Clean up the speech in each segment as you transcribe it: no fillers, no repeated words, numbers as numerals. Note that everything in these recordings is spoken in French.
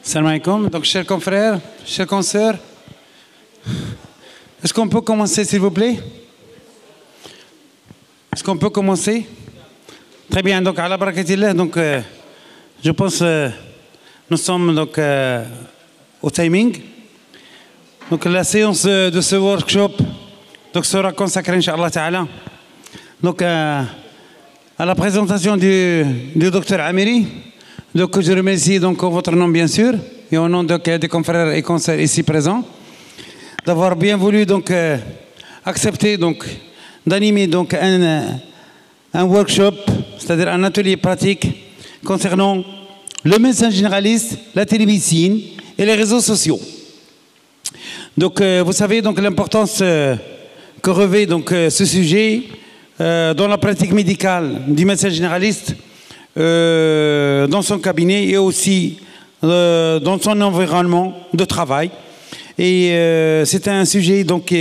Salam alaikum. Donc, chers confrères, chers consoeurs, est-ce qu'on peut commencer, s'il vous plaît? Est-ce qu'on peut commencer? Très bien. Donc, à la barakatillah, donc, je pense nous sommes donc au timing. Donc, la séance de ce workshop donc, sera consacrée, Inch'Allah Ta'ala, donc, à la présentation du docteur Amiri. Donc, je remercie donc votre nom, bien sûr, et au nom des confrères et consoeurs ici présents, d'avoir bien voulu donc accepter donc d'animer donc un workshop, c'est-à-dire un atelier pratique concernant le médecin généraliste, la télémédecine et les réseaux sociaux. Donc, vous savez donc l'importance que revêt donc ce sujet dans la pratique médicale du médecin généraliste, dans son cabinet et aussi dans son environnement de travail. Et c'est un sujet donc,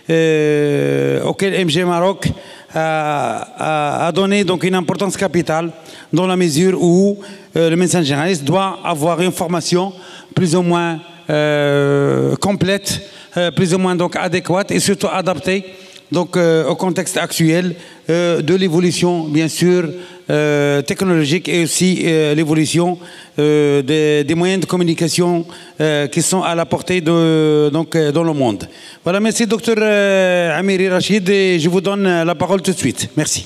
auquel MG Maroc a donné donc, une importance capitale dans la mesure où le médecin généraliste doit avoir une formation plus ou moins complète, plus ou moins donc, adéquate et surtout adaptée donc, au contexte actuel de l'évolution, bien sûr, technologique et aussi l'évolution des moyens de communication qui sont à la portée donc, dans le monde. Voilà, merci docteur Amiri Rachid et je vous donne la parole tout de suite. Merci.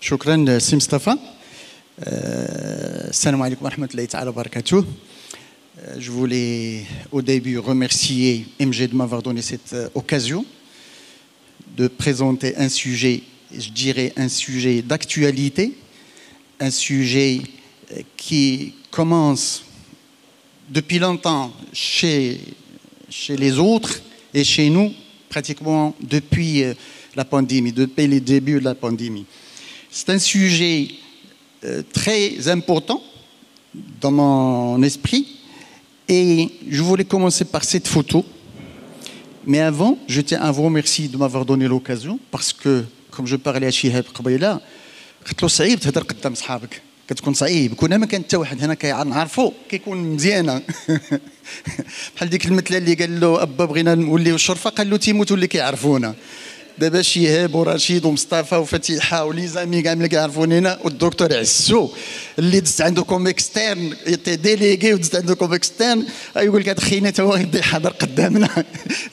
شكرا سي مصطفى. السلام عليكم ورحمة الله تعالى وبركاته. Je voulais au début remercier MG de m'avoir donné cette occasion de présenter un sujet, je dirais un sujet d'actualité, un sujet qui commence depuis longtemps chez les autres et chez nous pratiquement depuis la pandémie, depuis les débuts de la pandémie. C'est un sujet très important dans mon esprit. Et je voulais commencer par cette photo. Mais avant, je tiens à vous remercier de m'avoir donné l'occasion parce que, comme je parlais à Chihab قبيلة, قلت له صعيب تهضر قدام صحابك. كتكون صعيب كنا ما كان حتى واحد هنا كنعرفو كيكون مزيانه بحال ديك المثله اللي قال له ابا بغينا نوليو الشرفه قال له تيموتوا اللي كيعرفونا. دابا شهاب ورشيد ومصطفى وفتيحه ولي زامي كاع اللي كيعرفوني هنا والدكتور عسو اللي دزت عندكم اكسترن ديليغي ودزت عندكم اكسترن يقول لك هذا خينا تا هو يبدا يحضر قدامنا.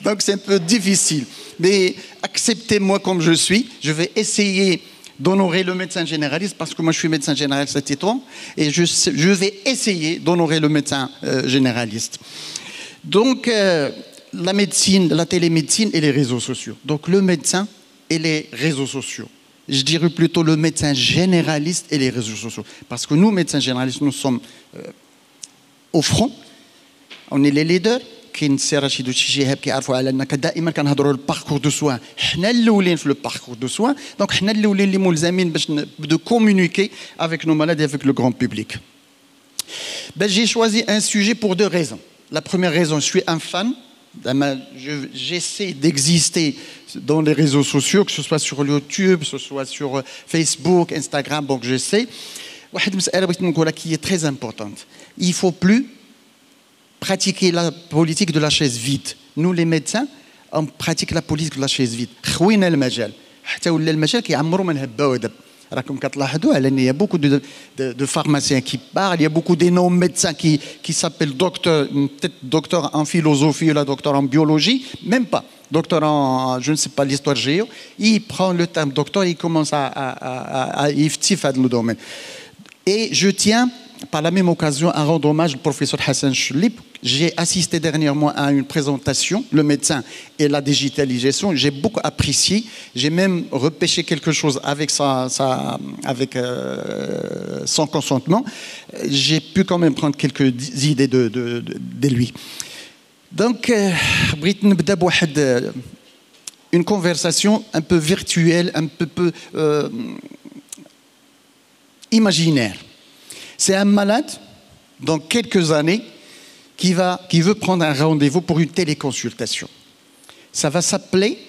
دونك سي ان بو ديفيسيل مي acceptez moi comme je suis. Je vais essayer d'honorer le médecin généraliste parce que moi je suis médecin généraliste à Tétouan et je vais essayer d'honorer le médecin généraliste. Donc la médecine, la télémédecine et les réseaux sociaux. Donc le médecin et les réseaux sociaux. Je dirais plutôt le médecin généraliste et les réseaux sociaux. Parce que nous, médecins généralistes, nous sommes au front. On est les leaders. كاين السي رشيد وشي شهاب كيعرفوا على انك دائما كنهضروا الباركور دو سوان. حنا الاولين في لو باركور دو سوان. دونك حنا الاولين اللي ملزمين باش نبدو كومونيكي avec nos malades et avec le grand public. Ben, j'ai choisi un sujet pour deux raisons. La première raison, je suis un fan. J'essaie d'exister dans les réseaux sociaux, que ce soit sur YouTube, que ce soit sur Facebook, Instagram, donc j'essaie. واحد المسألة بغيت نقولها qui est très importante. Il ne faut plus pratiquer la politique de la chaise vide. Nous les médecins, on pratique la politique de la chaise vide. خوينا المجال حتى ولا المجال كيعمروا من هبه ودب. راكم كتلاحظوا على ان il y a beaucoup de pharmaciens qui parlent, il y a beaucoup de non médecins qui s'appellent docteur, peut-être docteur en philosophie ou là docteur en biologie, même pas docteur en je ne sais pas l'histoire géo. Il prend le terme docteur et il commence à يفتي في هذا le domaine. Et je tiens par la même occasion à rendre hommage au professeur Hassan Choulib. J'ai assisté dernièrement à une présentation, le médecin et la digitalisation. J'ai beaucoup apprécié. J'ai même repêché quelque chose avec son consentement. J'ai pu quand même prendre quelques idées de lui. Donc, بغيت نبدا بواحد une conversation un peu virtuelle, un peu imaginaire. C'est un malade, dans quelques années, qui veut prendre un rendez-vous pour une téléconsultation. Ça va s'appeler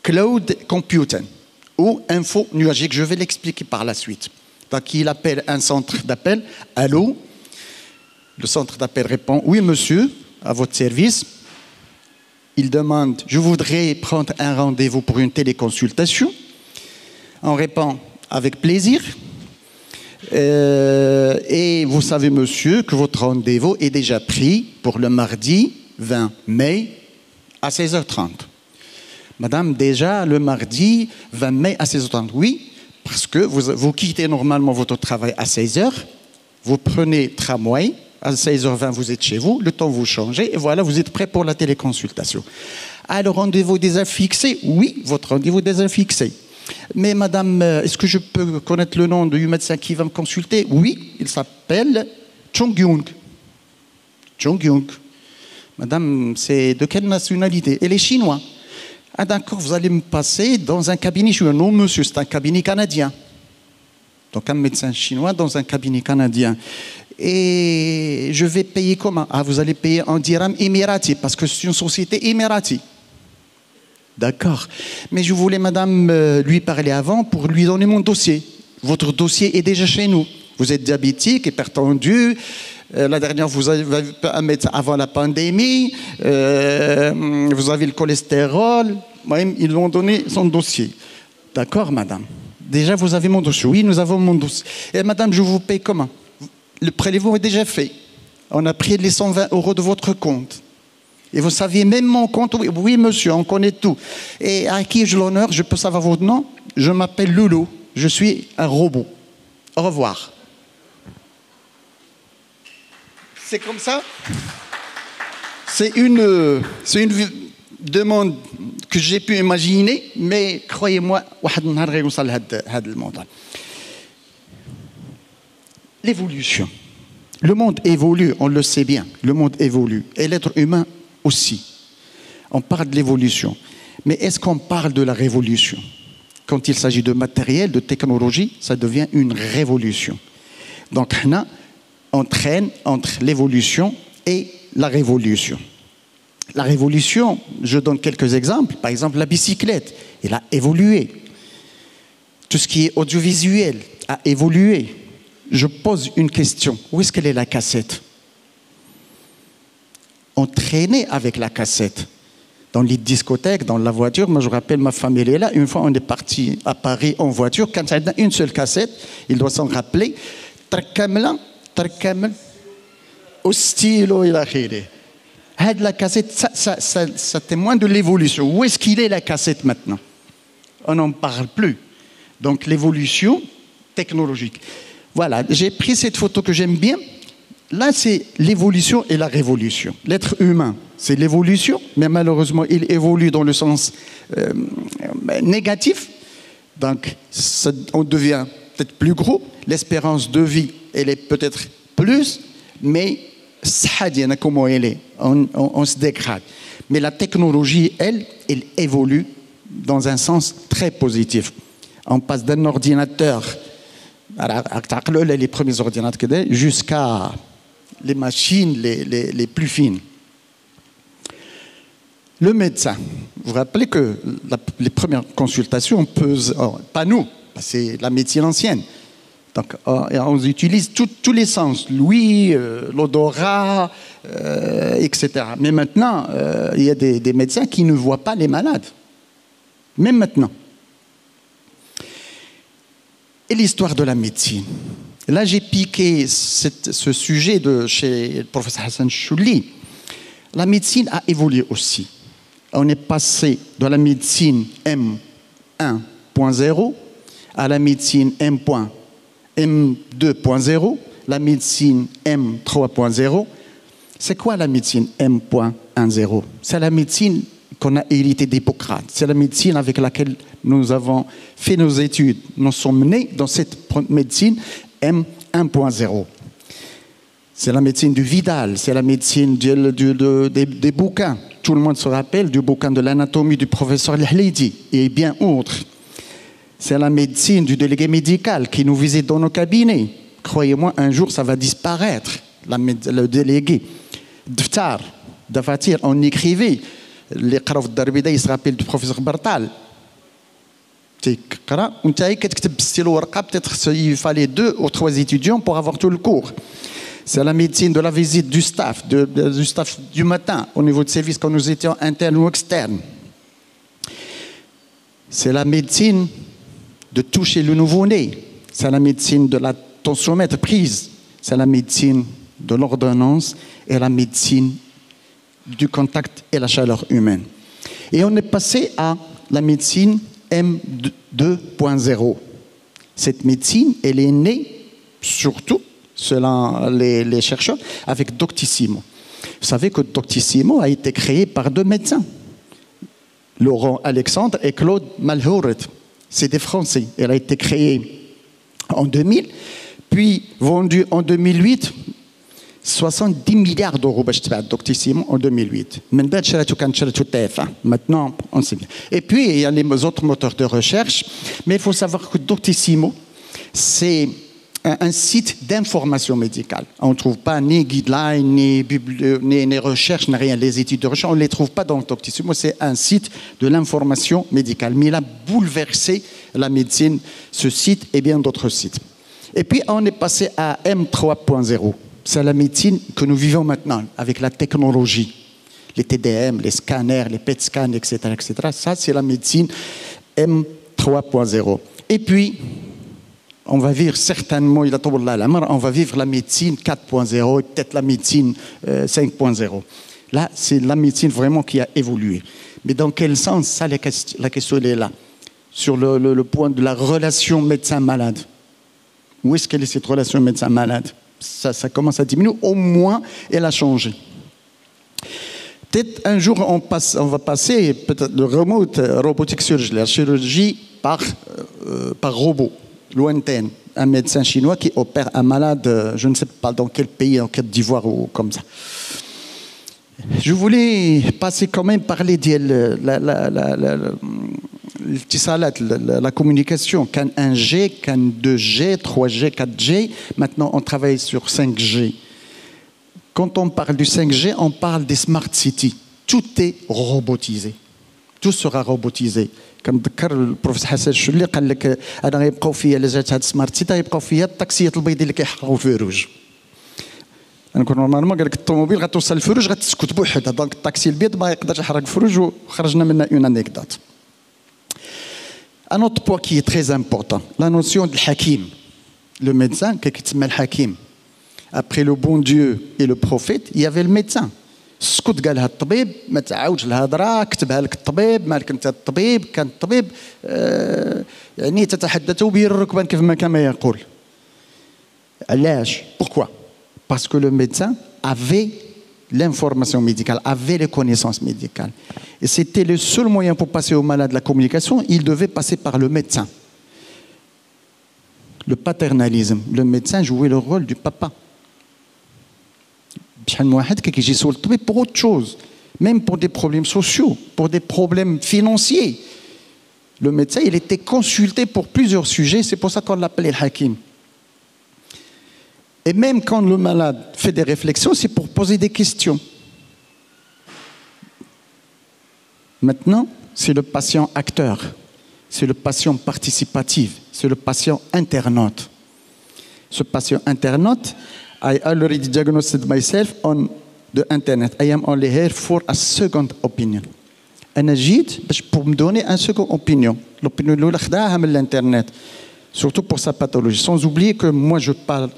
cloud computing ou info nuagique. Je vais l'expliquer par la suite. Donc, il appelle un centre d'appel. Allô, Le centre d'appel répond « Oui, monsieur, à votre service ». Il demande « Je voudrais prendre un rendez-vous pour une téléconsultation ». On répond « Avec plaisir ». Et vous savez, monsieur, que votre rendez-vous est déjà pris pour le mardi 20 mai à 16h30. Madame, déjà le mardi 20 mai à 16h30. Oui, parce que vous quittez normalement votre travail à 16h, vous prenez tramway, à 16h20 vous êtes chez vous, le temps vous changez, et voilà, vous êtes prêt pour la téléconsultation. Ah, le rendez-vous déjà fixé? Oui, votre rendez-vous déjà fixé. Mais madame, est-ce que je peux connaître le nom du médecin qui va me consulter? Oui, il s'appelle Chong Yung. Chong Yung. Madame, c'est de quelle nationalité? Elle est chinoise. Ah d'accord, vous allez me passer dans un cabinet chinois. Non monsieur, c'est un cabinet canadien. Donc un médecin chinois dans un cabinet canadien. Et je vais payer comment? Ah, vous allez payer en dirham émirati, parce que c'est une société émirati. D'accord. Mais je voulais, madame, lui parler avant pour lui donner mon dossier. Votre dossier est déjà chez nous. Vous êtes diabétique, hypertendu. La dernière, vous avez un médecin avant la pandémie. Vous avez le cholestérol. Même, ils lui ont donné son dossier. D'accord, madame. Déjà, vous avez mon dossier. Oui, nous avons mon dossier. Et madame, je vous paye comment? Le prélèvement est déjà fait. On a pris les 120 € de votre compte. Et vous saviez même mon compte? Oui, monsieur, on connaît tout. Et à qui ai-je l'honneur? Je peux savoir votre nom? Je m'appelle Loulou. Je suis un robot. Au revoir. C'est comme ça? C'est une demande que j'ai pu imaginer, mais croyez-moi, l'évolution. Le monde évolue, on le sait bien. Le monde évolue. Et l'être humain aussi. On parle de l'évolution. Mais est-ce qu'on parle de la révolution? Quand il s'agit de matériel, de technologie, ça devient une révolution. Donc, on traîne entre l'évolution et la révolution. La révolution, je donne quelques exemples. Par exemple, la bicyclette, elle a évolué. Tout ce qui est audiovisuel a évolué. Je pose une question. Où est-ce qu'elle est la cassette? On traînait avec la cassette. Dans les discothèques, dans la voiture. Moi, je rappelle, ma famille est là. Une fois, on est parti à Paris en voiture. Quand il y a une seule cassette, il doit s'en rappeler. Tarkamla, au stylo, il a créé. La cassette, ça témoigne de l'évolution. Où est-ce qu'il est, la cassette, maintenant? On n'en parle plus. Donc, l'évolution technologique. Voilà, j'ai pris cette photo que j'aime bien. Là, c'est l'évolution et la révolution. L'être humain, c'est l'évolution, mais malheureusement, il évolue dans le sens négatif. Donc, on devient peut-être plus gros. L'espérance de vie, elle est peut-être plus, mais comment elle est, on se dégrade. Mais la technologie, elle évolue dans un sens très positif. On passe d'un ordinateur, les premiers ordinateurs, jusqu'à les machines les plus fines. Le médecin, vous vous rappelez que les premières consultations, pas nous, c'est la médecine ancienne. Donc, on utilise tous les sens, l'ouïe, l'odorat, etc. Mais maintenant, il y a des médecins qui ne voient pas les malades. Même maintenant. Et l'histoire de la médecine. Là, j'ai piqué ce sujet chez le professeur Hassan Chouli. La médecine a évolué aussi. On est passé de la médecine M1.0 à la médecine M2.0, la médecine M3.0. C'est quoi la médecine M.10? C'est la médecine qu'on a héritée d'Hippocrate. C'est la médecine avec laquelle nous avons fait nos études. Nous sommes nés dans cette médecine M1.0. C'est la médecine du Vidal, c'est la médecine des bouquins. Tout le monde se rappelle du bouquin de l'anatomie du professeur Al-Halidi et bien autres. C'est la médecine du délégué médical qui nous visite dans nos cabinets. Croyez-moi, un jour, ça va disparaître, le délégué. Dafatir, on écrivait. Les Qaraf Darbida, il se rappelle du professeur Bartal. Peut-être il fallait 2 ou 3 étudiants pour avoir tout le cours. C'est la médecine de la visite du staff, du staff du matin, au niveau de service quand nous étions internes ou externes. C'est la médecine de toucher le nouveau-né. C'est la médecine de la tensiomètre prise. C'est la médecine de l'ordonnance et la médecine du contact et la chaleur humaine. Et on est passé à la médecine M2.0. Cette médecine, elle est née, surtout, selon les chercheurs, avec Doctissimo. Vous savez que Doctissimo a été créé par 2 médecins, Laurent Alexandre et Claude Malhouret. C'est des Français. Elle a été créée en 2000, puis vendue en 2008, 70 milliards d'euros Doctissimo en 2008. Maintenant, on sait bien. Et puis, il y a les autres moteurs de recherche, mais il faut savoir que Doctissimo, c'est un site d'information médicale. On ne trouve pas ni guidelines, ni recherches, ni rien. Les études de recherche, on ne les trouve pas dans Doctissimo. C'est un site de l'information médicale. Mais il a bouleversé la médecine, ce site et bien d'autres sites. Et puis, on est passé à M3.0. C'est la médecine que nous vivons maintenant, avec la technologie. Les TDM, les scanners, les PET scans, etc., etc. Ça, c'est la médecine M3.0. Et puis, on va vivre certainement, on va vivre la médecine 4.0 et peut-être la médecine 5.0. Là, c'est la médecine vraiment qui a évolué. Mais dans quel sens? Ça, la question elle est là. Sur le point de la relation médecin-malade. Où est-ce qu'elle est cette relation médecin-malade? Ça commence à diminuer. Au moins, elle a changé. Peut-être un jour, on va passer peut-être le robotique chirurgie, la chirurgie par robot. Lointaine, un médecin chinois qui opère un malade, je ne sais pas dans quel pays, en Côte d'Ivoire ou comme ça. Je voulais passer quand même parler de la communication, CAN 1G, CAN 2G, 3G, 4G. Maintenant, on travaille sur 5G. Quand on parle du 5G, on parle des smart cities. Tout est robotisé. Tout sera robotisé. كنذكر البروفيسور حسن الشلي قال لك انا غيبقاو فيا الا جات هاد سمارت سيتي غيبقاو فيا الطاكسيات البيض اللي كيحققوا الفروج. انا كون نورمالمون قال لك الطوموبيل غتوصل الفروج غتسكت بوحدها دونك الطاكسي البيض ما يقدرش يحرك الفروج وخرجنا منها اون انيكدوت. Un autre point qui est très important, la notion du hakim. Le médecin, qui s'appelle le hakim. Après le bon Dieu et le prophète, il y avait le médecin. سكت قالها الطبيب ما تعاودش الهضره كتبها لك الطبيب مالك انت الطبيب كان الطبيب يعني تتحدث به الركبان كما يقول. علاش؟ Pourquoi? Parce que le médecin avait l'information médicale, avait les connaissances médicales. Et c'était le seul moyen pour passer au malade la communication, il devait passer par le médecin. Le paternalisme, le médecin jouait le rôle du papa. Pour autre chose, même pour des problèmes sociaux, pour des problèmes financiers. Le médecin, il était consulté pour plusieurs sujets, c'est pour ça qu'on l'appelait le hakim. Et même quand le malade fait des réflexions, c'est pour poser des questions. Maintenant, c'est le patient acteur, c'est le patient participatif, c'est le patient internaute. Ce patient internaute, I already diagnosed myself on the internet. I am only here for a second opinion. أنا جيت باش pour me donner un second opinion. L'opinion الأولى خداها من l'internet. Surtout pour sa pathologie. Sans oublier que moi je parle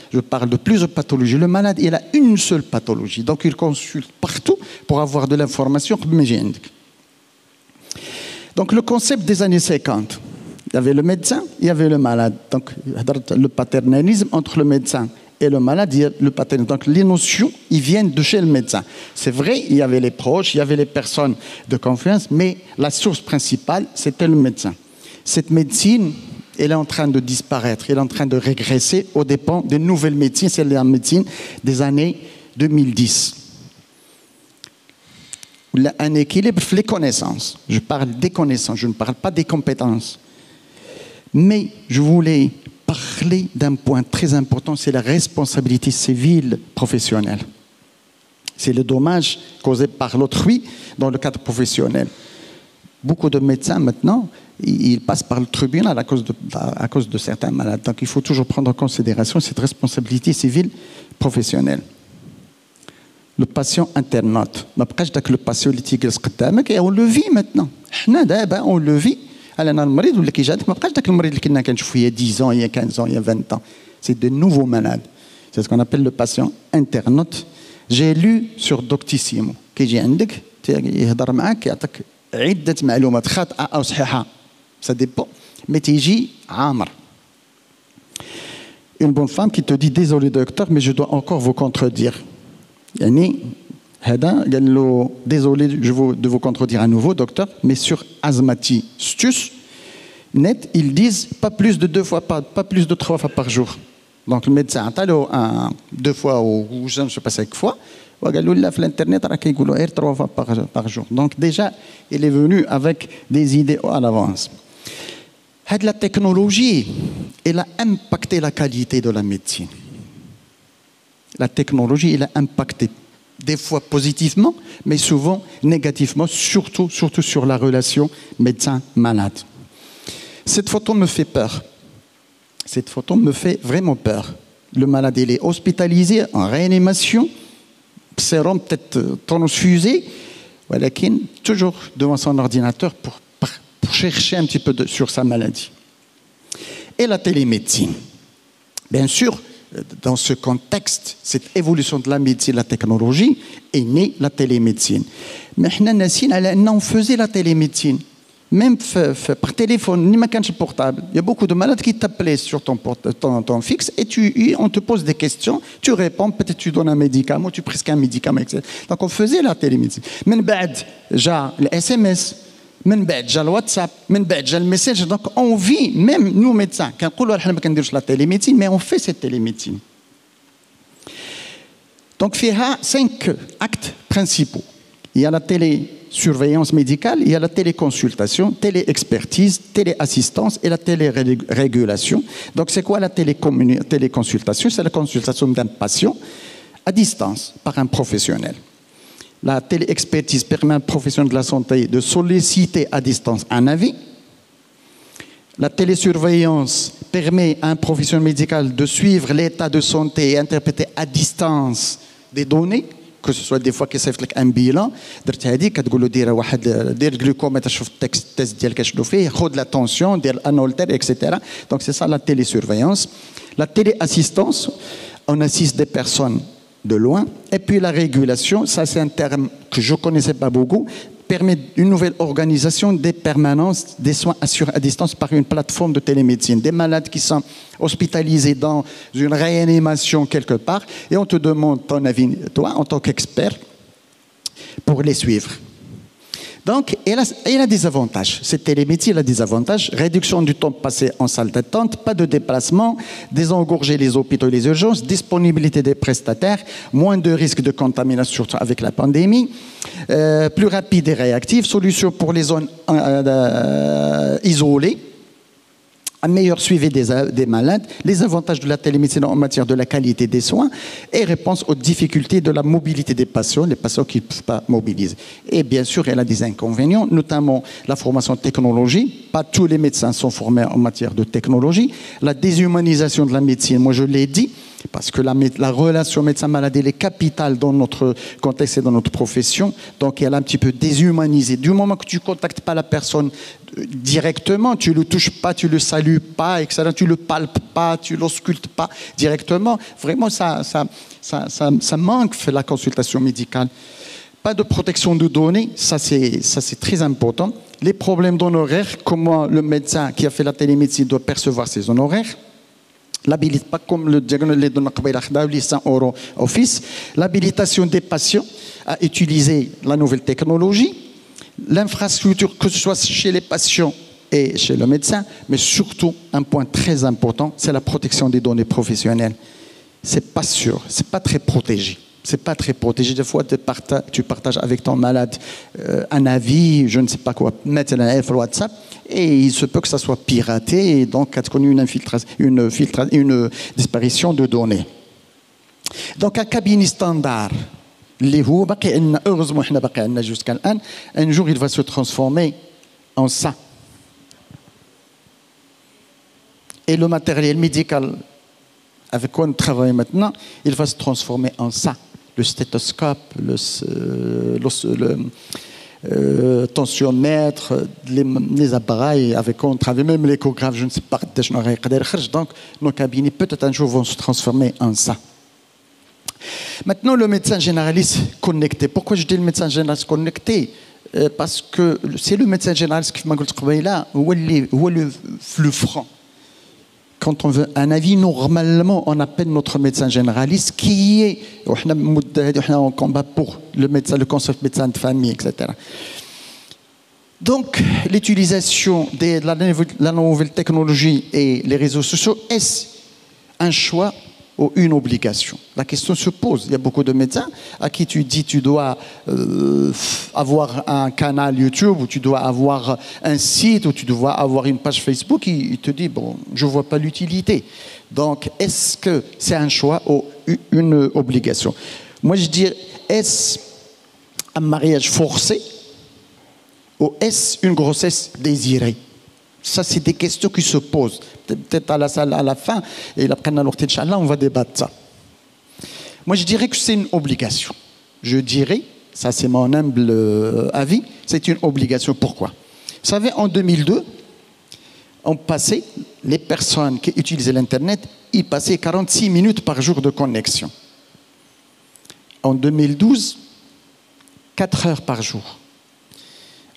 de plusieurs pathologies. Le malade, il a une seule pathologie. Donc il consulte partout pour avoir de l'information. Donc le concept des années 50, il y avait le médecin, il y avait le malade. Donc le paternalisme entre le médecin et le malade, il y a le paternalisme. Donc les notions, ils viennent de chez le médecin. C'est vrai, il y avait les proches, il y avait les personnes de confiance, mais la source principale, c'était le médecin. Cette médecine, elle est en train de disparaître, elle est en train de régresser aux dépens des nouvelles médecines, c'est la médecine des années 2010. Il y a un équilibre les connaissances. Je parle des connaissances, je ne parle pas des compétences. Mais je voulais parler d'un point très important, c'est la responsabilité civile professionnelle. C'est le dommage causé par l'autrui dans le cadre professionnel. Beaucoup de médecins maintenant, il passe par le tribunal à cause de certains malades. Donc il faut toujours prendre en considération cette responsabilité civile professionnelle. Le patient internaute. Le patient et on le vit maintenant. On le vit. Il y a 10 ans, il y a 15 ans, il y a 20 ans. C'est de nouveaux malades. C'est ce qu'on appelle le patient internaute. J'ai lu sur Doctissimo qui dit يهضر معك يعطيك عدة معلومات خاطئة أو صحيحة. Ça dépend. Mais تيجي عامر. Une bonne femme qui te dit désolé docteur mais je dois encore vous contredire. يعني هذا قال له désolé de vous contredire à nouveau docteur mais sur asthmatistus net ils disent pas plus de 2 fois pas plus de 3 fois par jour. Donc le médecin a dit 2 fois ou je ne sais pas 5 fois. وقالوا لنا في الانترنت راه كيقولوا غير 3 fois par jour. Donc déjà il est venu avec des idées à l'avance. La technologie elle a impacté la qualité de la médecine. La technologie elle a impacté des fois positivement mais souvent négativement surtout sur la relation médecin-malade. Cette photo me fait peur. Cette photo me fait vraiment peur. Le malade il est hospitalisé en réanimation. Sérum peut-être transfusé, mais toujours devant son ordinateur pour chercher un petit peu sur sa maladie. Et la télémédecine. Bien sûr, dans ce contexte, cette évolution de la médecine, la technologie, est née la télémédecine. Mais on faisait la télémédecine. Même par téléphone, ni ma portable. Il y a beaucoup de malades qui t'appellent sur ton fixe et on te pose des questions, tu réponds, peut-être tu donnes un médicament, tu prescris un médicament, etc. Donc on faisait la télémédecine. من بعد جا le SMS, من بعد جا le WhatsApp, من بعد جا le message. Donc on vit, même nous médecins, كنقولوا احنا ما كنديروش la télémédecine, mais on fait cette télémédecine. Donc فيها 5 actes principaux. Il y a la télésurveillance médicale, il y a la téléconsultation, téléexpertise, téléassistance et la télérégulation. Donc c'est quoi la téléconsultation? C'est la consultation d'un patient à distance par un professionnel. La téléexpertise permet à un professionnel de la santé de solliciter à distance un avis. La télésurveillance permet à un professionnel médical de suivre l'état de santé et interpréter à distance des données. Que ce soit des fois كيصيفط لك ان بيلان درت هذيك كتقول له دير واحد دير الجلوكومتر شوف التيست ديالك شنو فيه خذ لا طونسيون دير الانولتر etc. Donc c'est ça la télésurveillance. La téléassistance, on assiste des personnes de loin. Et puis la régulation, ça c'est un terme que je ne connaissais pas beaucoup, permet une nouvelle organisation des permanences des soins assurés à distance par une plateforme de télémédecine. Des malades qui sont hospitalisés dans une réanimation quelque part et on te demande ton avis, toi, en tant qu'expert, pour les suivre. Donc, elle a des avantages. Cette télémédecine a des avantages. Réduction du temps passé en salle d'attente, pas de déplacement, désengorger les hôpitaux et les urgences, disponibilité des prestataires, moins de risques de contamination avec la pandémie, plus rapide et réactive, solution pour les zones isolées, un meilleur suivi des malades, les avantages de la télémédecine en matière de la qualité des soins et réponse aux difficultés de la mobilité des patients, les patients qui ne peuvent pas mobiliser. Et bien sûr, elle a des inconvénients, notamment la formation technologie. Pas tous les médecins sont formés en matière de technologie. La déshumanisation de la médecine, moi je l'ai dit, parce que la relation médecin-malade elle est capitale dans notre contexte et dans notre profession. Donc elle est un petit peu déshumanisée. Du moment que tu ne contactes pas la personne directement, tu ne le touches pas, tu ne le salues pas, etc. Tu ne le palpes pas, tu ne l'auscultes pas directement. Vraiment, ça manque la consultation médicale. Pas de protection de données, ça c'est très important. Les problèmes d'honoraires, comment le médecin qui a fait la télémédecine doit percevoir ses honoraires. L'habilitation, pas comme le diagnostic de 100 € office. L'habilitation des patients à utiliser la nouvelle technologie. L'infrastructure, que ce soit chez les patients et chez le médecin, mais surtout, un point très important, c'est la protection des données professionnelles. C'est pas sûr, c'est pas très protégé. C'est pas très protégé. Des fois, tu partages avec ton malade un avis, je ne sais pas quoi, mettre un WhatsApp, et il se peut que ça soit piraté, et donc tu as connu une disparition de données. Donc, un cabinet standard, heureusement, un jour, il va se transformer en ça. Et le matériel médical avec quoi nous travaillons maintenant, il va se transformer en ça. Le stéthoscope, le tensiomètre, les appareils avec quoi on travaille, même l'échographe, je ne sais pas. Donc, nos cabinets, peut-être un jour, vont se transformer en ça. Maintenant, le médecin généraliste connecté. Pourquoi je dis le médecin généraliste connecté? Parce que c'est le médecin généraliste qui m'a dit là, où est le flux franc. Quand on veut un avis, normalement, on appelle notre médecin généraliste qui est en combat pour le médecin, le concept médecin de famille, etc. Donc, l'utilisation de la nouvelle technologie et les réseaux sociaux, est-ce un choix ou une obligation? La question se pose. Il y a beaucoup de médecins à qui tu dis tu dois avoir un canal YouTube ou tu dois avoir un site ou tu dois avoir une page Facebook. Il te dit, bon, je ne vois pas l'utilité. Donc, est-ce que c'est un choix ou une obligation? Moi, je dis, est-ce un mariage forcé ou est-ce une grossesse désirée? Ça, c'est des questions qui se posent. Peut-être à la fin, et on va débattre ça. Moi, je dirais que c'est une obligation. Je dirais, ça c'est mon humble avis, c'est une obligation. Pourquoi? Vous savez, en 2002, on passait, les personnes qui utilisaient l'Internet, ils passaient 46 minutes par jour de connexion. En 2012, 4 heures par jour.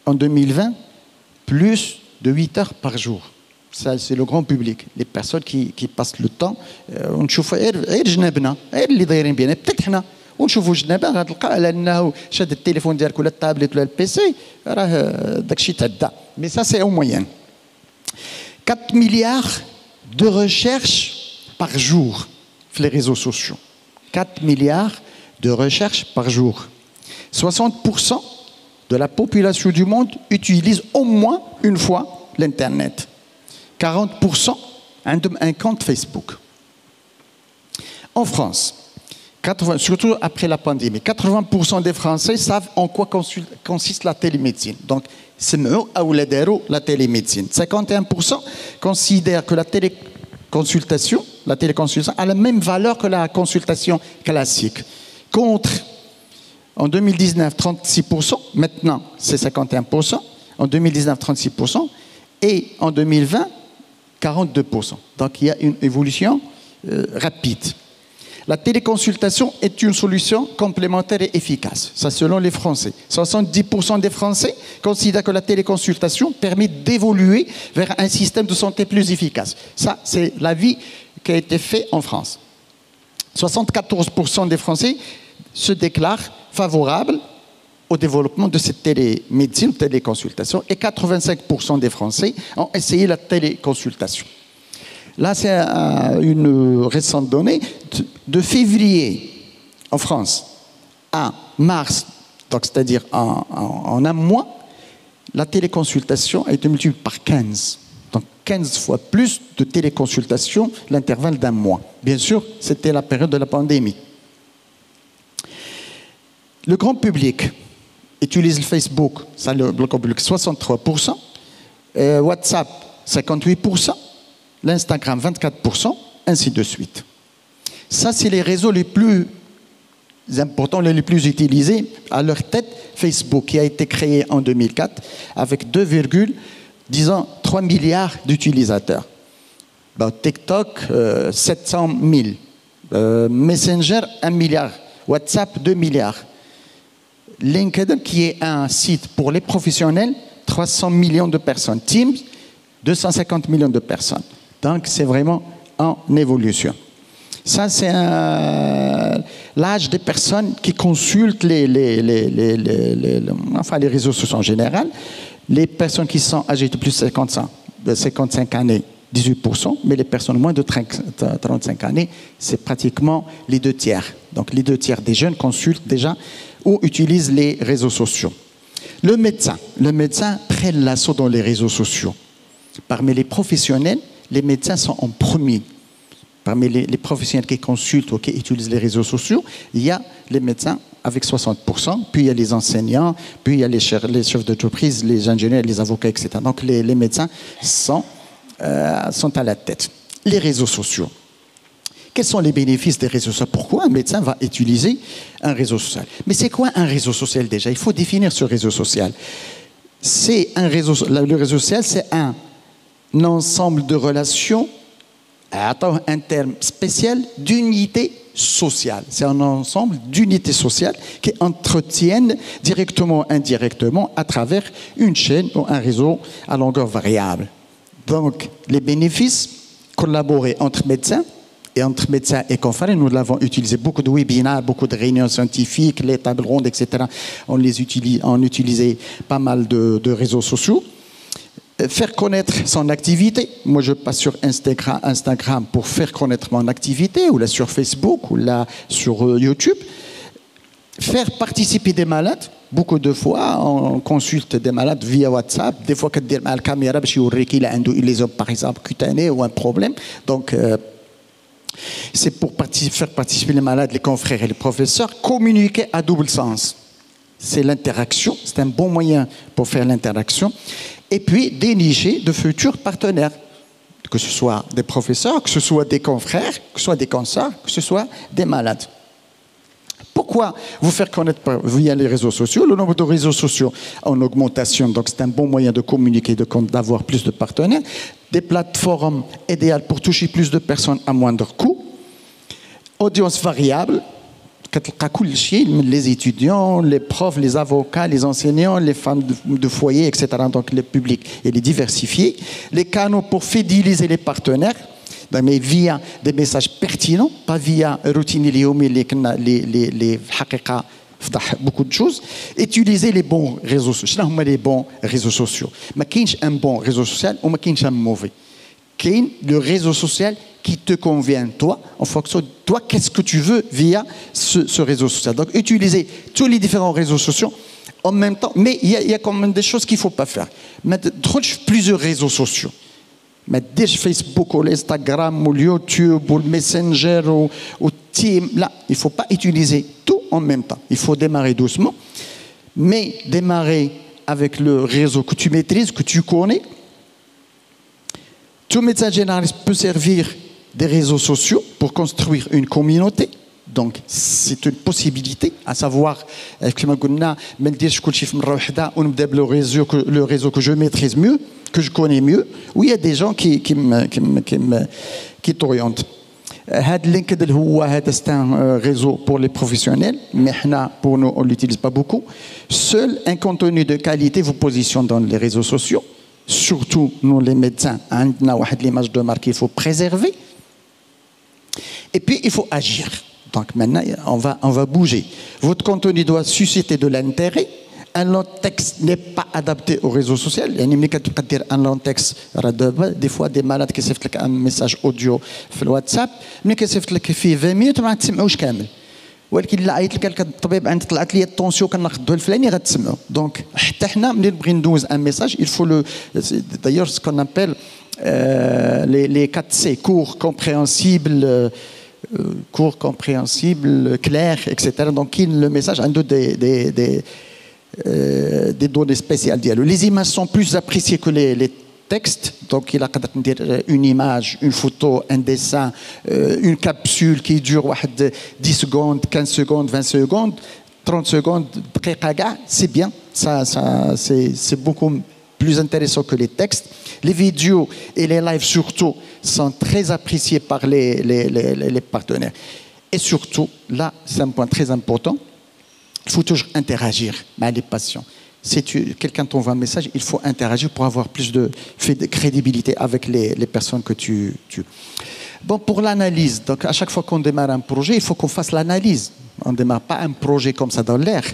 En 2020, plus de 8 heures par jour. Ça, c'est le grand public. Les personnes qui passent le temps, on نشوف غير جنابنا غير اللي دايرين بينا peut-être حنا ونشوفوا جنابنا غتلقى لانه شاد التليفون ديالك ولا التابلت ولا البيسي راه داكشي تعدى. Mais ça c'est en moyenne. 4 milliards de recherches par jour sur les réseaux sociaux. 4 milliards de recherches par jour. 60% de la population du monde utilise au moins une fois l'Internet. 40% un compte Facebook. En France, surtout après la pandémie, 80% des Français savent en quoi consiste la télémédecine. Donc, c'est la télémédecine. 51% considèrent que la téléconsultation a la même valeur que la consultation classique. Contre, en 2019, 36%, maintenant c'est 51%, en 2019, 36%, et en 2020, 42%. Donc il y a une évolution rapide. La téléconsultation est une solution complémentaire et efficace. Ça, selon les Français. 70% des Français considèrent que la téléconsultation permet d'évoluer vers un système de santé plus efficace. Ça, c'est l'avis qui a été fait en France. 74% des Français se déclarent favorables au développement de cette télémédecine, téléconsultation, et 85% des Français ont essayé la téléconsultation. Là, c'est une récente donnée de février en France à mars, donc c'est-à-dire en un mois, la téléconsultation a été multipliée par 15. Donc 15 fois plus de téléconsultation l'intervalle d'un mois. Bien sûr, c'était la période de la pandémie. Le grand public utilise le Facebook, ça le grand public 63%, WhatsApp 58%, l'Instagram 24%, ainsi de suite. Ça, c'est les réseaux les plus importants, les plus utilisés. À leur tête, Facebook, qui a été créé en 2004 avec 3 milliards d'utilisateurs. TikTok, 700 000. Messenger, 1 milliard. WhatsApp, 2 milliards. LinkedIn, qui est un site pour les professionnels, 300 millions de personnes. Teams, 250 millions de personnes. Donc, c'est vraiment en évolution. Ça, c'est l'âge des personnes qui consultent les réseaux sociaux en général. Les personnes qui sont âgées de plus de 55 années, 18%, mais les personnes moins de 35 années, c'est pratiquement les 2 tiers. Donc, les 2 tiers des jeunes consultent déjà ou utilisent les réseaux sociaux. Le médecin prend l'assaut dans les réseaux sociaux. Parmi les professionnels, les médecins sont en premier. Parmi les professionnels qui consultent ou qui utilisent les réseaux sociaux, il y a les médecins avec 60%, puis il y a les enseignants, puis il y a les chefs d'entreprise, les ingénieurs, les avocats, etc. Donc les médecins sont à la tête. Les réseaux sociaux. Quels sont les bénéfices des réseaux sociaux? Pourquoi un médecin va utiliser un réseau social? Mais c'est quoi un réseau social déjà? Il faut définir ce réseau social. Le réseau social, c'est un ensemble de relations, un terme spécial, d'unité sociale. C'est un ensemble d'unités sociales qui entretiennent directement ou indirectement à travers une chaîne ou un réseau à longueur variable. Donc, les bénéfices, collaborer entre médecins et confrères, nous l'avons utilisé, beaucoup de webinaires, beaucoup de réunions scientifiques, les tables rondes, etc. On utilisait pas mal de réseaux sociaux. Faire connaître son activité. Moi, je passe sur Instagram pour faire connaître mon activité, ou là sur Facebook, ou là sur YouTube. Faire participer des malades. Beaucoup de fois, on consulte des malades via WhatsApp. Des fois, quand on a la caméra, il a une lésion, par exemple, cutanée ou un problème. Donc, c'est pour faire participer les malades, les confrères et les professeurs. Communiquer à double sens. C'est l'interaction. C'est un bon moyen pour faire l'interaction. Et puis, dénicher de futurs partenaires. Que ce soit des professeurs, que ce soit des confrères, que ce soit des consoeurs, que ce soit des malades. Pourquoi vous faire connaître via les réseaux sociaux? Le nombre de réseaux sociaux en augmentation, donc c'est un bon moyen de communiquer, d'avoir plus de partenaires. Des plateformes idéales pour toucher plus de personnes à moindre coût. Audience variable. Les étudiants, les profs, les avocats, les enseignants, les femmes de foyer, etc. Donc le public, il est diversifié. Les canaux pour fidéliser les partenaires, mais via des messages pertinents, pas via routine les beaucoup de choses. Utiliser les bons réseaux sociaux. Les bons réseaux sociaux. Mais qu'il y a un bon réseau social ou qu'il y a un mauvais. Le réseau social qui te convient, toi, en fonction de toi, qu'est-ce que tu veux via ce réseau social. Donc, utiliser tous les différents réseaux sociaux en même temps, mais il y a quand même des choses qu'il ne faut pas faire. Mettre plusieurs réseaux sociaux. Mettre Facebook, ou l'Instagram, ou YouTube, ou le Messenger, ou Team. Là, il ne faut pas utiliser tout en même temps. Il faut démarrer doucement, mais démarrer avec le réseau que tu maîtrises, que tu connais. Tout médecin généraliste peut servir des réseaux sociaux pour construire une communauté. Donc, c'est une possibilité, à savoir, comme on a le réseau que je maîtrise mieux, que je connais mieux, où il y a des gens qui t'orientent. C'est un réseau pour les professionnels, mais pour nous, on ne l'utilise pas beaucoup. Seul un contenu de qualité vous positionne dans les réseaux sociaux. Surtout, nous les médecins, on a l'image de marque qu'il faut préserver. Et puis, il faut agir. Donc maintenant, on va bouger. Votre contenu doit susciter de l'intérêt. Un long texte n'est pas adapté au réseau social. Il y a un long texte, des fois des malades qui s'éfoutent un message audio sur le WhatsApp, mais qui s'éfoutent fait 20 minutes, ما تسمعوش كامل. ولكن إلا عيط لك الطبيب عند طلعت لي الطونسيون كناخذوها الفلاني غتسمعوا. دونك حتى حنا ملي نبغي ندوز ان ميساج il faut le d'ailleurs ce qu'on appelle les 4C, court, compréhensible, clair, etc. Donc le message a des données spéciales. Les images sont plus appréciées que les textes. Donc il a une image, une photo, un dessin, une capsule qui dure 10 secondes, 15 secondes, 20 secondes, 30 secondes, c'est bien. C'est beaucoup plus intéressant que les textes. Les vidéos et les lives surtout sont très appréciés par les partenaires. Et surtout, là, c'est un point très important, il faut toujours interagir avec les patients. Si quelqu'un t'envoie un message, il faut interagir pour avoir plus de crédibilité avec les personnes que tu... Bon, pour l'analyse, donc à chaque fois qu'on démarre un projet, il faut qu'on fasse l'analyse. On ne démarre pas un projet comme ça dans l'air.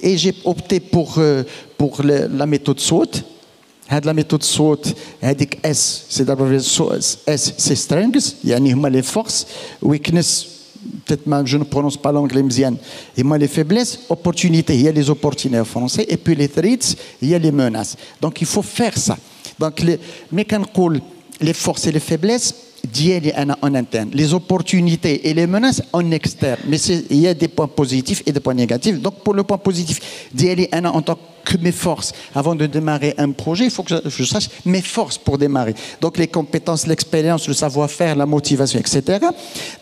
Et j'ai opté pour la méthode SWOT. La méthode SWOT, c'est d'abord S, c'est strengths, les forces, weakness, peut-être je ne prononce pas l'anglais mzian, et moi les faiblesses, opportunités, il y a les opportunités en français, et puis les threats, il y a les menaces. Donc il faut faire ça. Donc les forces et les faiblesses, en interne, les opportunités et les menaces en externe. Mais il y a des points positifs et des points négatifs. Donc pour le point positif, en tant que que mes forces. Avant de démarrer un projet, il faut que je sache mes forces pour démarrer. Donc les compétences, l'expérience, le savoir-faire, la motivation, etc.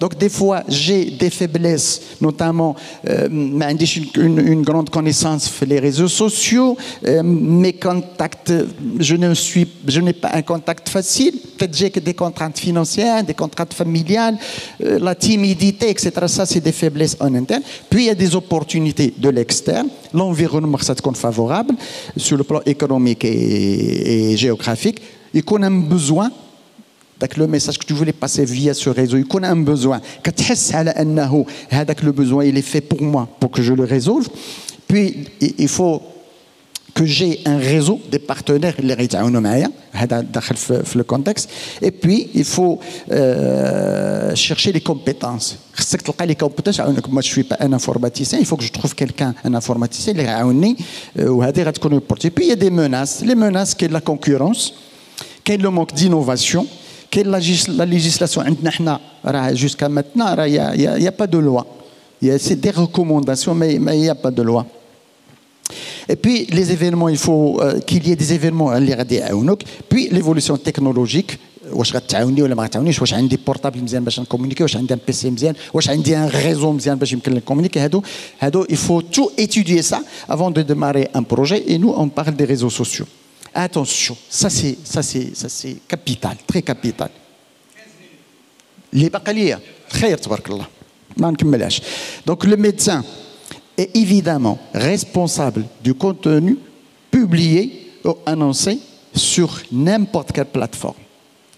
Donc des fois, j'ai des faiblesses, notamment une grande connaissance sur les réseaux sociaux, mes contacts, je n'ai pas un contact facile, peut-être j'ai que des contraintes financières, des contraintes familiales, la timidité, etc. Ça, c'est des faiblesses en interne. Puis, il y a des opportunités de l'externe. L'environnement, ça te compte favorable sur le plan économique et géographique. Et qu'on a besoin, donc le message que tu voulais passer via ce réseau, il qu'on a un besoin. Quand tu as le besoin, il est fait pour moi, pour que je le résolve. Puis, il faut que j'ai un réseau des partenaires اللي غيتعاونوا معايا هذا داخل في le contexte. Et puis il faut chercher les compétences. خصك تلقى les compétences. Moi je suis pas un informaticien, il faut que je trouve quelqu'un, un informaticien اللي يعاونني وهذه غتكون opportunité. Puis il y a des menaces, les menaces كاين la concurrence, كاين le manque d'innovation, كاين la législation عندنا حنا راه jusqu'à maintenant راه il y a pas de loi. C'est des recommandations mais il y a pas de loi. Et puis les événements, il faut qu'il y ait des événements اللي غادي يعاونوك. Puis l'évolution technologique, واش غتعاوني ولا ما غتعاونيش، واش عندي بورتابل مزيان باش نكومونيكي، واش عندي ان بي سي مزيان، واش عندي ان ريزو مزيان باش يمكن نكومونيكي. هادو il faut tout étudier ça avant de démarrer un projet. Et nous on parle des réseaux sociaux. Attention, ça c'est capital, très capital. اللي باقي ليا خير تبارك الله ما نكملهاش. Donc le médecin est évidemment responsable du contenu publié ou annoncé sur n'importe quelle plateforme.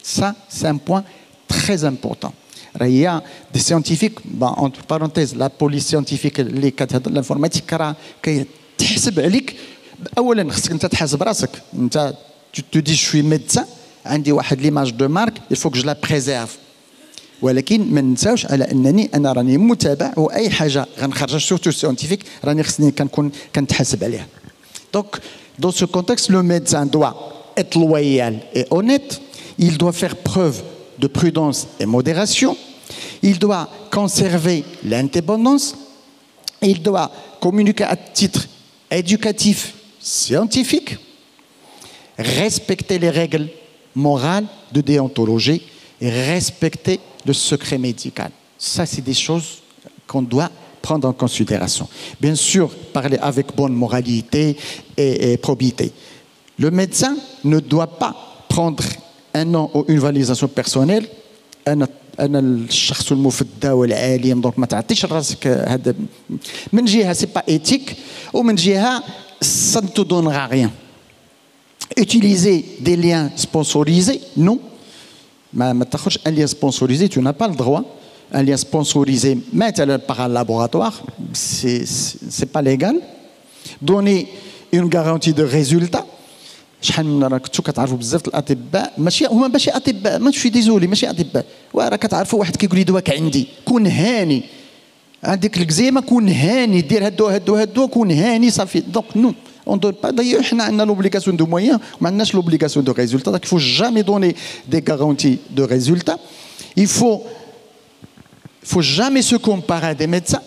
Ça, c'est un point très important. Il y a des scientifiques, entre parenthèses, la police scientifique, les cadres de l'informatique, qui تحسب عليك أولاً خصك أنت تحاسب راسك. أنت tu te dis je suis médecin, عندي واحد l'image de marque, il faut que je la préserve. ولكن ما ننساوش على انني انا راني متابع واي حاجه غنخرجها سورتو سيانتيفيك راني خصني كنتحاسب عليها. Donc dans ce contexte le médecin doit être loyal et honnête, il doit faire preuve de prudence et modération, il doit conserver l'indépendance, il doit communiquer à titre éducatif scientifique, respecter les règles morales de déontologie et respecter le secret médical. Ça, c'est des choses qu'on doit prendre en considération. Bien sûr, parler avec bonne moralité et probité. Le médecin ne doit pas prendre un nom ou une validation personnelle. أنا الشخص المفدى والعالم دونك ما تعطيش راسك هذا من جهة سي با éthique ومن جهة ça ne te donnera rien. Utiliser des liens sponsorisés, non. ما تاخذش un lien sponsorisé, tu n'as pas le droit. Un lien sponsorisé مثلا par un laboratoire, c'est pas légal. Donner une garantie de résultat. شحال من راه كنتو كتعرفوا بزاف الاطباء ماشي هما ماشي اطباء ماشي ديزولي ماشي اطباء وراه كتعرفوا واحد كيقول لي دواك عندي كون هاني عندك الكزيمه كون هاني دير هادو كون هاني صافي دونك نو on donne pas d'ailleurs حنا عندنا l'obligation de moyens ما عندناش l'obligation de résultat donc il faut jamais donner des garanties de résultat. Il faut jamais se comparer à des médecins.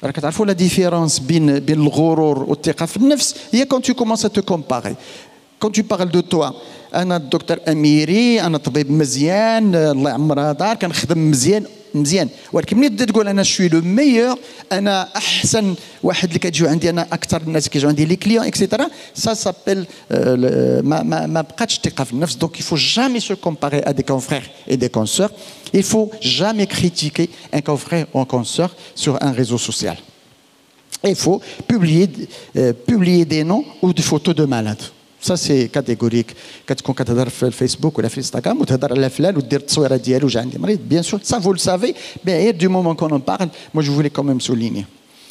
راه كتعرفوا la différence بين الغرور والثقه في النفس هي quand tu commences à te comparer. Quand tu parles de toi, أنا الدكتور أميري أنا طبيب مزيان الله يعمرها دار كنخدم مزيان ولكن ملي تبدا تقول أنا شوي لو ميور أنا أحسن واحد اللي كتجيو عندي أنا أكثر الناس كيجيو عندي لي كليون إكسيتيرا ça s'appelle ما بقاتش الثقة في النفس. Donc il faut jamais se comparer à des confrères et des consoeurs. Il faut jamais critiquer un confrère ou un consoeur sur un réseau social. Et il faut publier des noms ou des photos de malades. Ça c'est catégorique. كتكون كتهضر في الفيسبوك ولا في الانستغرام وتهضر على فلان ودير التصويره ديالو جا عندي مريض bien sûr ça vous le savez mais du moment qu'on en parle moi je voulais quand même souligner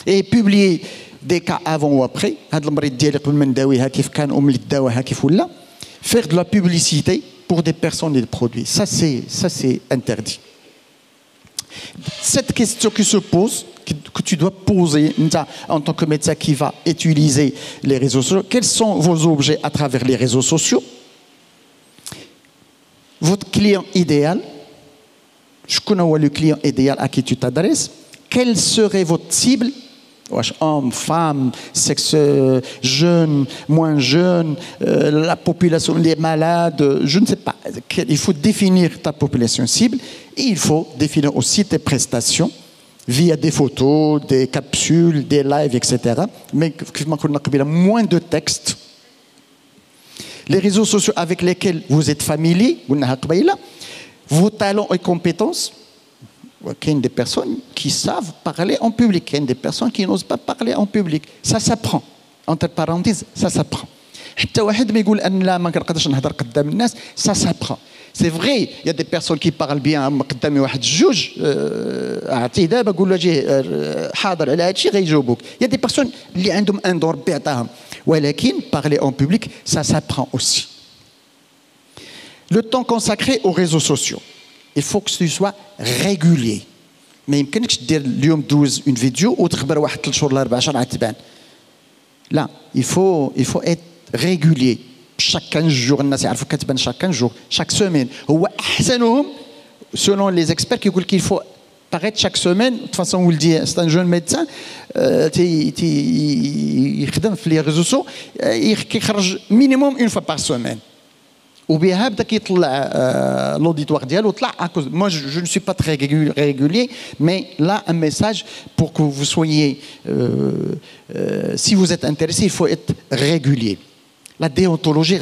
et publier des cas avant ou après هذا المريض ديالي قبل ما نداويها كيف كان وملي داوها كيف ولا faire de la publicité pour des personnes et des produits ça c'est interdit. Cette question qui se pose que tu dois poser en tant que médecin qui va utiliser les réseaux sociaux. Quels sont vos objets à travers les réseaux sociaux? Votre client idéal, je connais le client idéal à qui tu t'adresses. Quelle serait votre cible Hommes, femmes, sexe jeune, moins jeune, la population, les malades, je ne sais pas. Il faut définir ta population cible et il faut définir aussi tes prestations via des photos, des capsules, des lives, etc. Mais moins de texte. Les réseaux sociaux avec lesquels vous êtes familier, vos talents et compétences, il y a des personnes qui savent parler en public, il y a des personnes qui n'osent pas parler en public. Ça s'apprend. Entre parenthèses, ça s'apprend. Ça s'apprend. C'est vrai, il y a des personnes qui parlent bien. Il y a des personnes qui ont un don. Mais parler en public, ça s'apprend aussi. Le temps consacré aux réseaux sociaux. Il faut que ce soit régulier. Mais il ne peut pas faire une vidéo ou là, il faut être régulier. Chaque jour, chaque semaine. Selon les experts qui disent qu'il faut paraître chaque semaine. De toute façon, on le dit, c'est un jeune médecin. Il خدم في les réseaux sociaux. Il يخرج minimum une fois par semaine. وبها بدا كيطلع l'auditoire ديالو طلع à cause. Moi, je ne suis pas très régulier, mais là, un message pour que vous soyez, si vous êtes intéressé, il faut être régulier. La déontologie,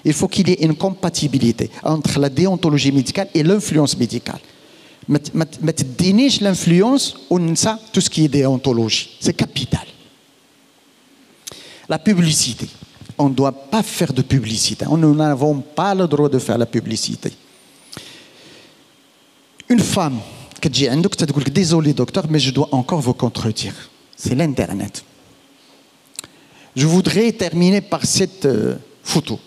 il faut qu'il y ait une compatibilité entre la déontologie médicale et l'influence médicale. ما تدينيش l'influence وننسى tout ce qui est déontologie. C'est capital. La publicité. On ne doit pas faire de publicité. Nous n'avons pas le droit de faire la publicité. Une femme qui dit désolé docteur, mais je dois encore vous contredire. C'est l'Internet. Je voudrais terminer par cette photo.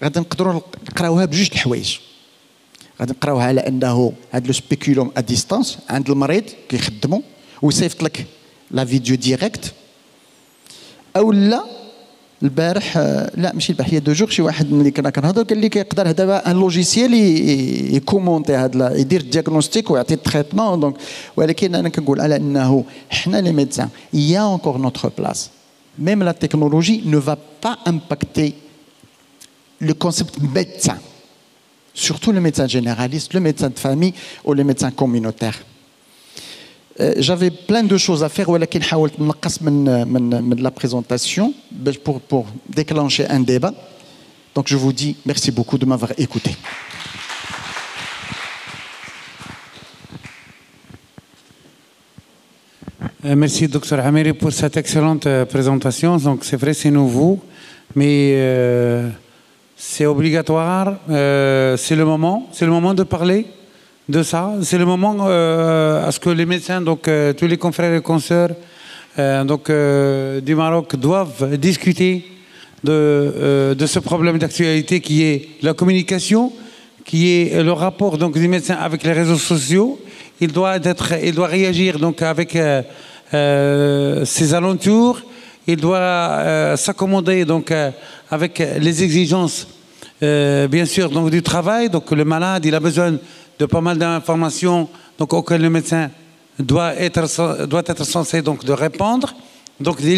غادي نقدروا نقراوها بجوج الحوايج. غادي نقراوها على انه هذا لو سبيكولوم ا ديستانس عند المريض كيخدموا ويصيفط لك لا فيديو ديريكت. او لا البارح لا ماشي البارح هي دو جور شي واحد ملي كنا كنهضر قال لي كيقدر دابا ان لوجيسيال يكومونتي هذا يدير دياغنوستيك ويعطي التريتمون دونك. ولكن انا كنقول على انه حنا لي ميدسان يا انكور نوتر بلاص. Même la technologie ne va pas impacter le concept médecin, surtout le médecin généraliste, le médecin de famille ou le médecin communautaire. J'avais plein de choses à faire, ولكن حاولت نقص من la présentation pour déclencher un débat. Donc je vous dis merci beaucoup de m'avoir écouté. Merci, Dr Amiri, pour cette excellente présentation. Donc, c'est vrai, c'est nouveau, mais c'est obligatoire. C'est le moment de parler de ça. C'est le moment à ce que les médecins, donc tous les confrères et consoeurs du Maroc doivent discuter de ce problème d'actualité qui est la communication, qui est le rapport donc des médecins avec les réseaux sociaux. Il doit réagir donc avec ses alentours. Il doit s'accommoder donc avec les exigences bien sûr donc du travail. Donc le malade, il a besoin de pas mal d'informations donc auxquelles le médecin doit être censé donc de répondre. Donc il y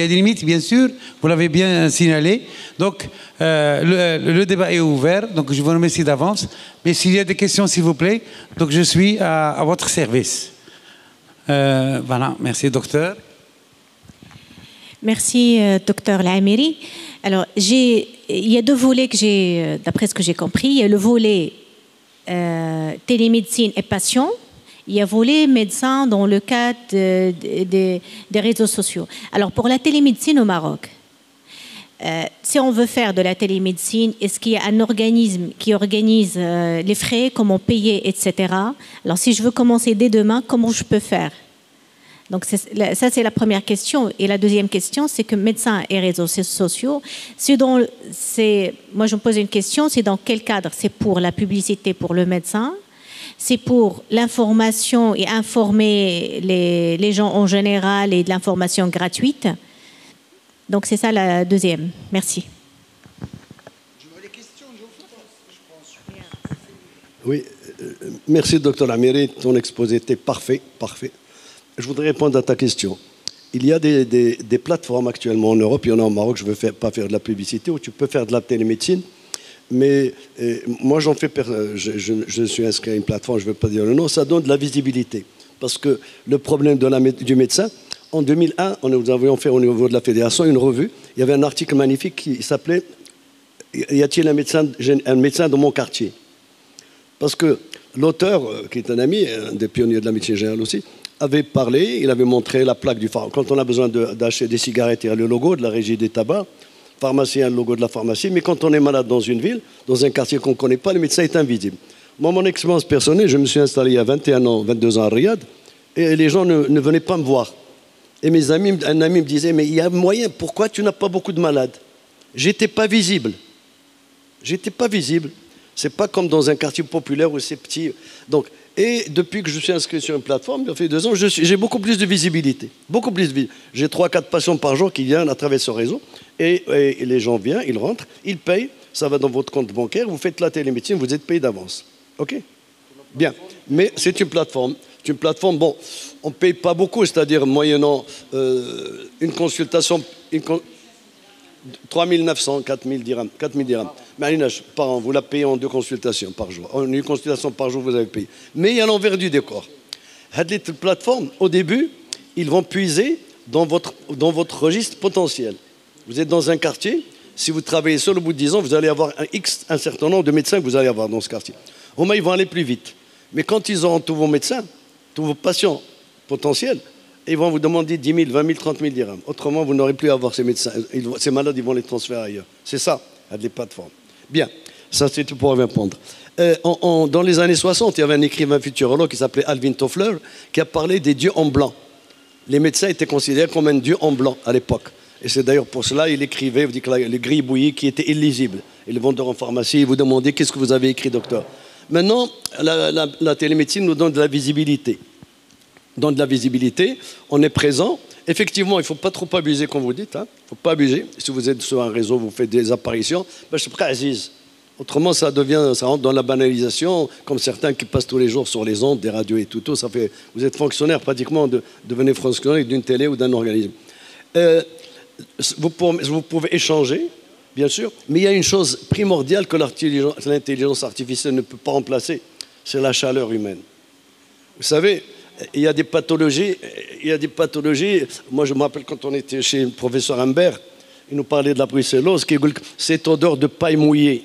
a des limites bien sûr, vous l'avez bien signalé. Donc le débat est ouvert, donc je vous remercie d'avance. Mais s'il y a des questions s'il vous plaît, donc je suis à votre service. Voilà, merci docteur. Merci docteur Al-Amiri. Alors il y a deux volets que j'ai, d'après ce que j'ai compris. Il y a le volet télémédecine et patient. Il y a volet médecin dans le cadre des réseaux sociaux. Alors pour la télémédecine au Maroc, si on veut faire de la télémédecine, est-ce qu'il y a un organisme qui organise les frais, comment payer, etc. Alors si je veux commencer dès demain, comment je peux faire? Donc ça c'est la première question. Et la deuxième question, c'est que médecins et réseaux sociaux, moi je me pose une question, c'est dans quel cadre? C'est pour la publicité pour le médecin? C'est pour l'information et informer les gens en général et de l'information gratuite. Donc c'est ça la deuxième. Merci. Oui, merci docteur Amiri, ton exposé était parfait, parfait. je voudrais répondre à ta question. Il y a des plateformes actuellement en Europe, il y en a au Maroc, je ne veux pas faire de la publicité, où tu peux faire de la télémédecine. Mais moi, je suis inscrit à une plateforme, je ne veux pas dire le nom, ça donne de la visibilité. Parce que le problème du médecin, en 2001, nous avions fait au niveau de la fédération une revue. Il y avait un article magnifique qui s'appelait « Y a-t-il un médecin dans mon quartier ?» Parce que l'auteur, qui est un ami, un des pionniers de la médecine générale aussi, avait parlé, il avait montré la plaque du pharmacien. Quand on a besoin d'acheter des cigarettes, il y a le logo de la régie des tabacs. Pharmacien, le logo de la pharmacie. Mais quand on est malade dans une ville, dans un quartier qu'on ne connaît pas, le médecin est invisible. Moi, mon expérience personnelle, je me suis installé il y a 21 ans, 22 ans à Riyad, et les gens ne venaient pas me voir. Et un ami me disait, mais il y a moyen, pourquoi tu n'as pas beaucoup de malades? J'étais pas visible. J'étais pas visible. C'est pas comme dans un quartier populaire où c'est petit. Donc, et depuis que je suis inscrit sur une plateforme, ça fait 2 ans, j'ai beaucoup plus de visibilité. Beaucoup plus de visibilité. J'ai 3-4 patients par jour qui viennent à travers ce réseau. Et les gens viennent, ils rentrent, ils payent, ça va dans votre compte bancaire, vous faites la télémédecine, vous êtes payé d'avance. OK? Bien. Mais c'est une plateforme. C'est une plateforme, bon, on ne paye pas beaucoup, c'est-à-dire moyennant une consultation, 3 900, 4 000 dirhams. 4 000 dirhams. Par an, vous la payez en 2 consultations par jour. En une consultation par jour, vous avez payé. Mais il y a l'envers du décor. Cette plateforme, au début, ils vont puiser dans votre registre potentiel. Vous êtes dans un quartier, si vous travaillez seul au bout de 10 ans, vous allez avoir un certain nombre de médecins que vous allez avoir dans ce quartier. Au moins, ils vont aller plus vite. Mais quand ils auront tous vos médecins, tous vos patients potentiels, ils vont vous demander 10 000, 20 000, 30 000 dirhams. Autrement, vous n'aurez plus à avoir ces médecins. Ces malades, ils vont les transférer ailleurs. C'est ça, à des plateformes. Bien, ça c'est tout pour répondre. Dans les années 60, il y avait un écrivain futurologue qui s'appelait Alvin Toffler qui a parlé des dieux en blanc. Les médecins étaient considérés comme un dieu en blanc à l'époque. Et c'est d'ailleurs pour cela qu'il écrivait, vous dites que les grilles bouillies qui étaient illisibles. Et le vendeur en pharmacie, il vous demandait qu'est-ce que vous avez écrit, docteur. Maintenant, la télémédecine nous donne de la visibilité. Dans de la visibilité, on est présent. Effectivement, il ne faut pas trop abuser, comme vous dites. Il ne faut pas abuser. Si vous êtes sur un réseau, vous faites des apparitions. Ben, je suis prêt à Aziz. Autrement, ça rentre dans la banalisation, comme certains qui passent tous les jours sur les ondes, des radios et tout. Ça fait, vous êtes fonctionnaire pratiquement, devenez fonctionnaire d'une télé ou d'un organisme. Vous pouvez échanger, bien sûr, mais il y a une chose primordiale que l'intelligence artificielle ne peut pas remplacer, c'est la chaleur humaine. Vous savez, il y a des pathologies. Moi, je me rappelle quand on était chez le professeur Humbert, il nous parlait de la brucellose, cette odeur de paille mouillée.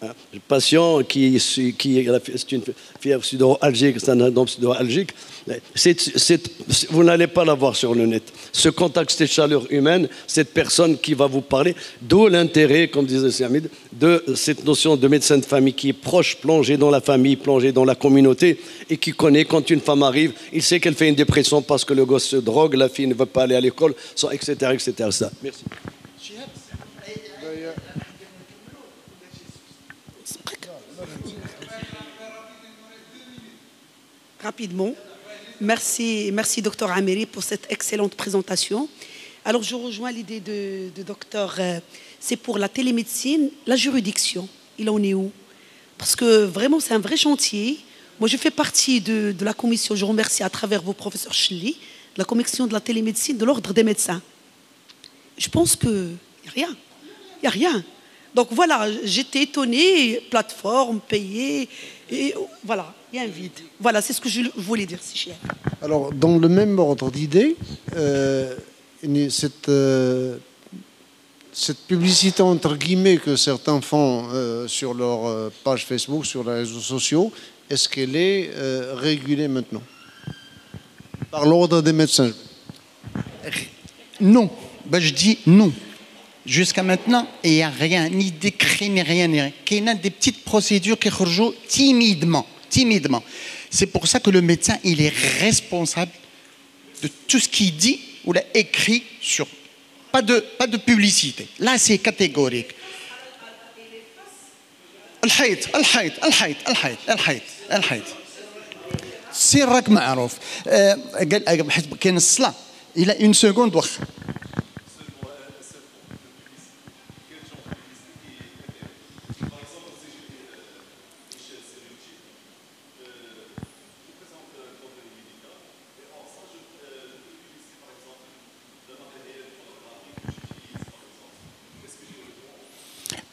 Le patient c'est une fièvre sudoralgique, c'est un syndrome sudoralgique. Vous n'allez pas l'avoir sur le net. Ce contact, cette chaleur humaine, cette personne qui va vous parler, d'où l'intérêt, comme disait Samid, de cette notion de médecin de famille qui est proche, plongé dans la famille, plongé dans la communauté et qui connaît quand une femme arrive, il sait qu'elle fait une dépression parce que le gosse se drogue, la fille ne veut pas aller à l'école, etc., etc. Ça. Merci. Rapidement. Merci, docteur Ameri, pour cette excellente présentation. Alors, je rejoins l'idée de docteur. C'est pour la télémédecine, la juridiction. Il en est où? Parce que vraiment, c'est un vrai chantier. Moi, je fais partie de la commission, je remercie à travers vos professeurs Chili, de la commission de la télémédecine de l'ordre des médecins. Je pense qu'il n'y a rien. Il n'y a rien. Donc voilà, j'étais étonnée, plateforme, payée, et voilà, il y a un vide. Voilà, c'est ce que je voulais dire, si cher. Alors, dans le même ordre d'idées, cette publicité entre guillemets que certains font sur leur page Facebook, sur les réseaux sociaux, est-ce qu'elle est régulée maintenant par l'ordre des médecins? Non. Ben, je dis non. Jusqu'à maintenant, il n'y a rien, ni décret, ni rien, ni rien. Il y a des petites procédures qui rejouent timidement. C'est pour ça que le médecin, il est responsable de tout ce qu'il dit ou l'a écrit sur. Pas de publicité. Là, c'est catégorique. سيرك معروف كاين الصلاة إلى 1 seconde واخا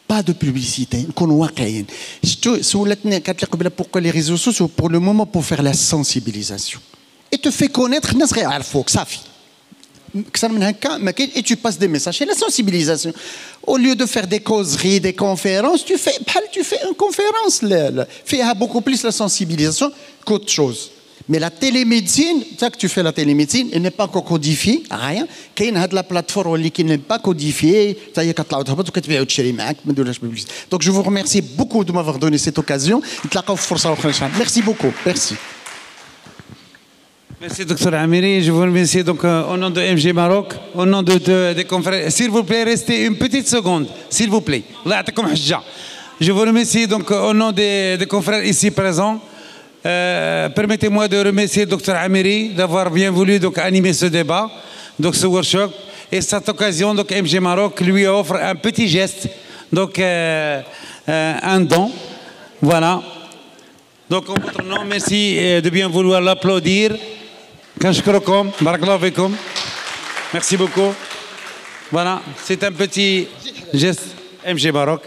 pas de publicité. Pourquoi les réseaux sociaux? Pour le moment, pour faire la sensibilisation. Et te fait connaître, et tu passes des messages. C'est la sensibilisation. Au lieu de faire des causeries, des conférences, tu fais une conférence. Fais beaucoup plus la sensibilisation qu'autre chose. Mais la télémédecine, ça que tu fais la télémédecine, elle n'est pas encore codifiée, rien. Il y a la plateforme qui n'est pas codifiée. Donc je vous remercie beaucoup de m'avoir donné cette occasion. Merci beaucoup. Merci. Merci, docteur Amiri. Je vous remercie donc au nom de MG Maroc, au nom des confrères. S'il vous plaît, restez une petite seconde, s'il vous plaît. Je vous remercie donc au nom des confrères ici présents. Permettez-moi de remercier le docteur Amiri d'avoir bien voulu donc, animer ce débat, donc ce workshop. Et cette occasion, donc, MG Maroc lui offre un petit geste, donc un don. Voilà. Donc en votre nom, merci de bien vouloir l'applaudir. Merci beaucoup. Voilà, c'est un petit geste MG Maroc.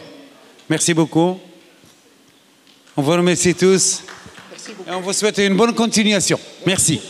Merci beaucoup. On vous remercie tous. Et on vous souhaite une bonne continuation. Merci.